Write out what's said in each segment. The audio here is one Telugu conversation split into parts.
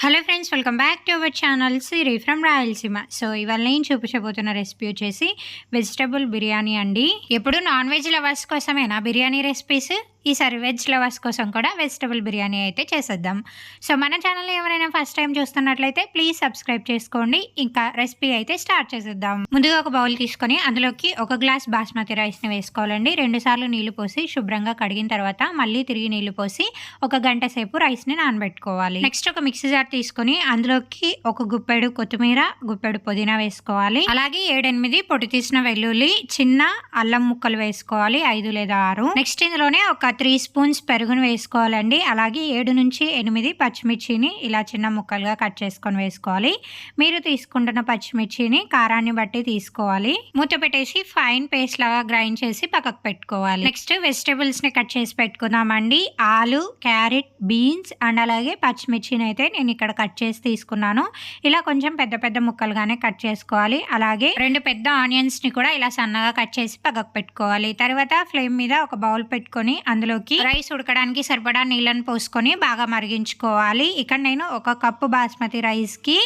Hello friends, welcome back to our channel Siri from Rayalaseema. So ఇవాళ నేను చూపించబోతున్న రెసిపీ వచ్చేసి వెజిటబుల్ బిర్యానీ అండి. ఎప్పుడు నాన్ వెజ్ లవర్స్ కోసమేనా బిర్యానీ రెసిపీస్? ఈసారి వెజ్ లవర్స్ కోసం కూడా వెజిటబుల్ బిర్యానీ అయితే చేసేద్దాం. సో మన ఛానల్ ఎవరైనా ఫస్ట్ టైం చూస్తున్నట్లయితే ప్లీజ్ సబ్స్క్రైబ్ చేసుకోండి. ఇంకా రెసిపీ అయితే స్టార్ట్ చేసేద్దాం. ముందుగా ఒక బౌల్ తీసుకొని అందులోకి ఒక గ్లాస్ బాస్మతి రైస్ని వేసుకోవాలండి. 2 సార్లు నీళ్లు పోసి శుభ్రంగా కడిగిన తర్వాత మళ్ళీ తిరిగి నీళ్లు పోసి 1 గంట సేపు రైస్ని నానబెట్టుకోవాలి. నెక్స్ట్ ఒక మిక్సీ జార్ తీసుకొని అందులోకి ఒక గుప్పెడు కొత్తిమీర, గుప్పెడు పుదీనా వేసుకోవాలి. అలాగే 7-8 పొడి తీసిన వెల్లుల్లి, చిన్న అల్లం ముక్కలు వేసుకోవాలి, 5 లేదా 6. నెక్స్ట్ ఇందులోనే ఒక 3 స్పూన్స్ పెరుగును వేసుకోవాలండి. అలాగే 7-8 పచ్చిమిర్చిని ఇలా చిన్న ముక్కలుగా కట్ చేసుకొని వేసుకోవాలి. మీరు తీసుకుంటున్న పచ్చిమిర్చిని కారాన్ని బట్టి తీసుకోవాలి. మూత పెట్టేసి ఫైన్ పేస్ట్ లాగా గ్రైండ్ చేసి పక్కకు పెట్టుకోవాలి. నెక్స్ట్ వెజిటేబుల్స్ ని కట్ చేసి పెట్టుకుందామండి. ఆలు, క్యారెట్, బీన్స్ అండ్ అలాగే పచ్చిమిర్చిని అయితే నేను ఇక్కడ కట్ చేసి తీసుకున్నాను. ఇలా కొంచెం పెద్ద పెద్ద ముక్కలుగానే కట్ చేసుకోవాలి. అలాగే 2 పెద్ద ఆనియన్స్ ని కూడా ఇలా సన్నగా కట్ చేసి పక్కకు పెట్టుకోవాలి. తర్వాత ఫ్లేమ్ మీద ఒక బౌల్ పెట్టుకొని అందులోకి రైస్ ఉడకడానికి సరిపడా నీళ్ళని పోసుకొని బాగా మరిగించుకోవాలి. ఇక్కడ నేను 1 కప్పు బాస్మతి రైస్ కి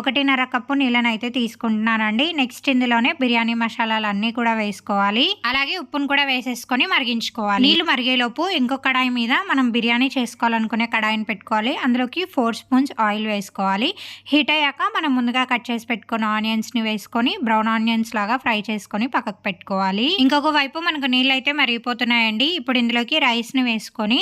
1.5 కప్పు నీళ్ళని అయితే తీసుకుంటున్నానండి. నెక్స్ట్ ఇందులోనే బిర్యానీ మసాలాలన్నీ కూడా వేసుకోవాలి. అలాగే ఉప్పును కూడా వేసేసుకొని మరిగించుకోవాలి. నీళ్లు మరిగేలోపు ఇంకో కడాయి మీద మనం బిర్యానీ చేసుకోవాలనుకునే కడాయిని పెట్టుకోవాలి. అందులోకి 4 స్పూన్స్ ఆయిల్ వేసుకోవాలి. హీట్ అయ్యాక మనం ముందుగా కట్ చేసి పెట్టుకున్న ఆనియన్స్ ని వేసుకొని బ్రౌన్ ఆనియన్స్ లాగా ఫ్రై చేసుకొని పక్కకు పెట్టుకోవాలి. ఇంకొక వైపు మనకు నీళ్ళు అయితే మరిగిపోతున్నాయండి. ఇప్పుడు ఇందులోకి రైస్ ని వేసుకొని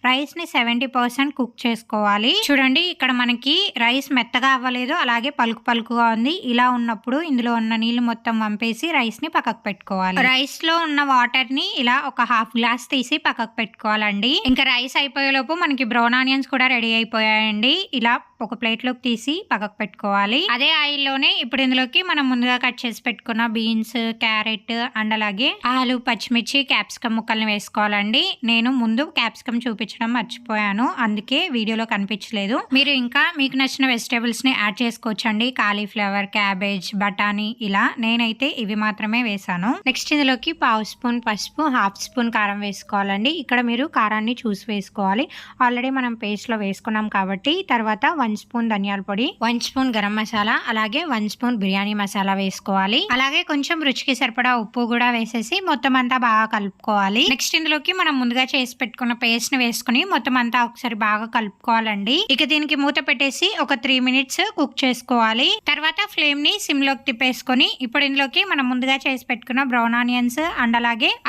రైస్ ని 70% కుక్ చేసుకోవాలి. చూడండి, ఇక్కడ మనకి రైస్ మెత్తగా అవ్వలేదు, అలాగే పలుకు పలుకుగా ఉంది. ఇలా ఉన్నప్పుడు ఇందులో ఉన్న నీళ్లు మొత్తం వంపేసి రైస్ ని పక్కకు పెట్టుకోవాలి. రైస్ లో ఉన్న వాటర్ ని ఇలా ఒక హాఫ్ గ్లాస్ తీసి పక్కకు పెట్టుకోవాలండి. ఇంకా రైస్ అయిపోయేలోపు మనకి బ్రౌన్ ఆనియన్స్ కూడా రెడీ అయిపోయాయండి. ఇలా ఒక ప్లేట్ లోకి తీసి పక్కకు పెట్టుకోవాలి. అదే ఆయిల్ లోనే ఇప్పుడు ఇందులోకి మనం ముందుగా కట్ చేసి పెట్టుకున్న బీన్స్, క్యారెట్ అండ్ అలాగే ఆలు, పచ్చిమిర్చి, క్యాప్సికమ్ ముక్కల్ని వేసుకోవాలండి. నేను ముందు క్యాప్సికమ్ చూపించడం మర్చిపోయాను, అందుకే వీడియోలో కనిపించలేదు. మీరు ఇంకా మీకు నచ్చిన వెజిటేబుల్స్ ని యాడ్ చేసుకోవచ్చండి. కాలీఫ్లవర్, క్యాబేజ్, బఠానీ ఇలా. నేనైతే ఇవి మాత్రమే వేసాను. నెక్స్ట్ ఇందులోకి 1/2 స్పూన్ పసుపు, 1/2 స్పూన్ కారం వేసుకోవాలండి. ఇక్కడ మీరు కారాన్ని చూసి వేసుకోవాలి. ఆల్రెడీ మనం పేస్ట్ లో వేసుకున్నాం కాబట్టి. తర్వాత 1 స్పూన్ ధనియాల పొడి, 1 స్పూన్ గరం మసాలా, అలాగే 1 స్పూన్ బిర్యానీ మసాలా వేసుకోవాలి. అలాగే కొంచెం రుచికి సరిపడా ఉప్పు కూడా వేసేసి మొత్తం అంతా బాగా కలుపుకోవాలి. నెక్స్ట్ ఇందులోకి మనం ముందుగా చేసి పెట్టుకున్న పేస్ట్ ని వేసుకుని మొత్తం అంతా ఒకసారి బాగా కలుపుకోవాలండి. ఇక దీనికి మూత పెట్టేసి ఒక 3 మినిట్స్ కుక్ చేసుకోవాలి. తర్వాత ఫ్లేమ్ ని సిమ్ లోకి తిప్పేసుకొని ఇప్పుడు ఇందులోకి మనం ముందుగా చేసి పెట్టుకున్న బ్రౌన్ ఆనియన్స్ అండ్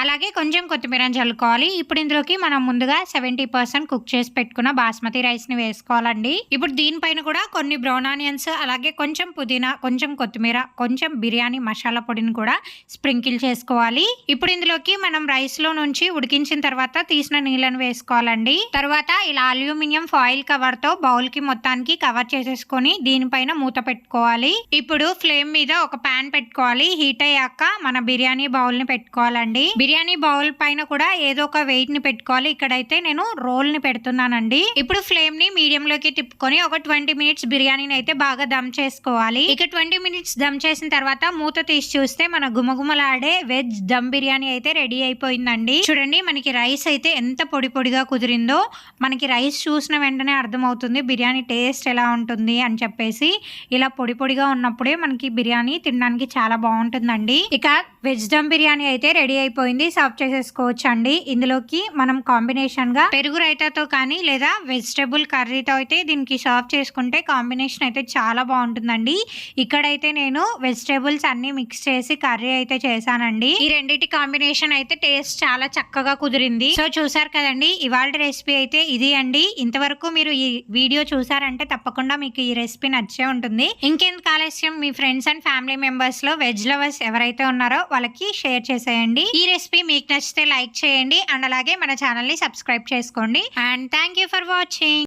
అలాగే కొంచెం కొత్తిమీరని చల్లుకోవాలి. ఇప్పుడు ఇందులోకి మనం ముందుగా 70% కుక్ చేసి పెట్టుకున్న బాస్మతి రైస్ ని వేసుకోవాలండి. ఇప్పుడు దీనిపైన కూడా కొన్ని బ్రౌన్ ఆనియన్స్, అలాగే కొంచెం పుదీనా, కొంచెం కొత్తిమీర, కొంచెం బిర్యానీ మసాలా పొడిని కూడా స్ప్రింకిల్ చేసుకోవాలి. ఇప్పుడు ఇందులోకి మనం రైస్ లో నుంచి ఉడికించిన తర్వాత తీసిన నీళ్ళని వేసుకోవాలండి. తర్వాత ఇలా అల్యూమినియం ఫాయిల్ కవర్ తో బౌల్ కి మొత్తానికి కవర్ చేసేసుకొని దీనిపైన మూత పెట్టుకోవాలి. ఇప్పుడు ఫ్లేమ్ మీద ఒక పాన్ పెట్టుకోవాలి. హీట్ అయ్యాక మన బిర్యానీ బౌల్ ని పెట్టుకోవాలండి. బిర్యానీ బౌల్ పైన కూడా ఏదో ఒక వెయిట్ ని పెట్టుకోవాలి. ఇక్కడైతే నేను రోల్ ని పెడుతున్నానండి. ఇప్పుడు ఫ్లేమ్ ని మీడియం లోకి తిప్పుకొని ఒక 20 మినిట్స్ బిర్యానీని అయితే బాగా దమ్ చేసుకోవాలి. ఇక 20 మినిట్స్ దమ్ చేసిన తర్వాత మూత తీసి చూస్తే మన గుమగుమలాడే వెజ్ దమ్ బిర్యానీ అయితే రెడీ అయిపోయిందండి. చూడండి, మనకి రైస్ అయితే ఎంత పొడి పొడిగా కుదిరిందో. మనకి రైస్ చూసిన వెంటనే అర్థమవుతుంది బిర్యానీ టేస్ట్ ఎలా ఉంటుంది అని చెప్పేసి. ఇలా పొడి పొడిగా ఉన్నప్పుడే మనకి బిర్యానీ తినడానికి చాలా బాగుంటుందండి. ఇక వెజ్ దమ్ బిర్యానీ అయితే రెడీ అయిపోయింది. సర్వ్ చేసేసుకోవచ్చు అండి. ఇందులోకి మనం కాంబినేషన్ గా పెరుగు రైతాతో కానీ లేదా వెజిటేబుల్ కర్రీతో అయితే దీనికి సర్వ్ చేసుకుంటే కాంబినేషన్ అయితే చాలా బాగుంటుందండి. ఇక్కడైతే నేను వెజిటేబుల్స్ అన్ని మిక్స్ చేసి కర్రీ అయితే చేశానండి. ఈ రెండింటి కాంబినేషన్ అయితే టేస్ట్ చాలా చక్కగా కుదిరింది. సో చూసారు కదండి, ఇవాళ రెసిపీ అయితే ఇది అండి. ఇంతవరకు మీరు ఈ వీడియో చూసారంటే తప్పకుండా మీకు ఈ రెసిపీ నచ్చే ఉంటుంది. ఇంకెందుకు ఆలస్యం, మీ ఫ్రెండ్స్ అండ్ ఫ్యామిలీ మెంబర్స్ లో వెజ్ లవర్స్ ఎవరైతే ఉన్నారో వాళ్ళకి షేర్ చేసేయండి. ఈ రెసిపీ మీకు నచ్చితే లైక్ చేయండి అండ్ అలాగే మన ఛానల్ ని సబ్స్క్రైబ్ చేసుకోండి. And thank you for watching.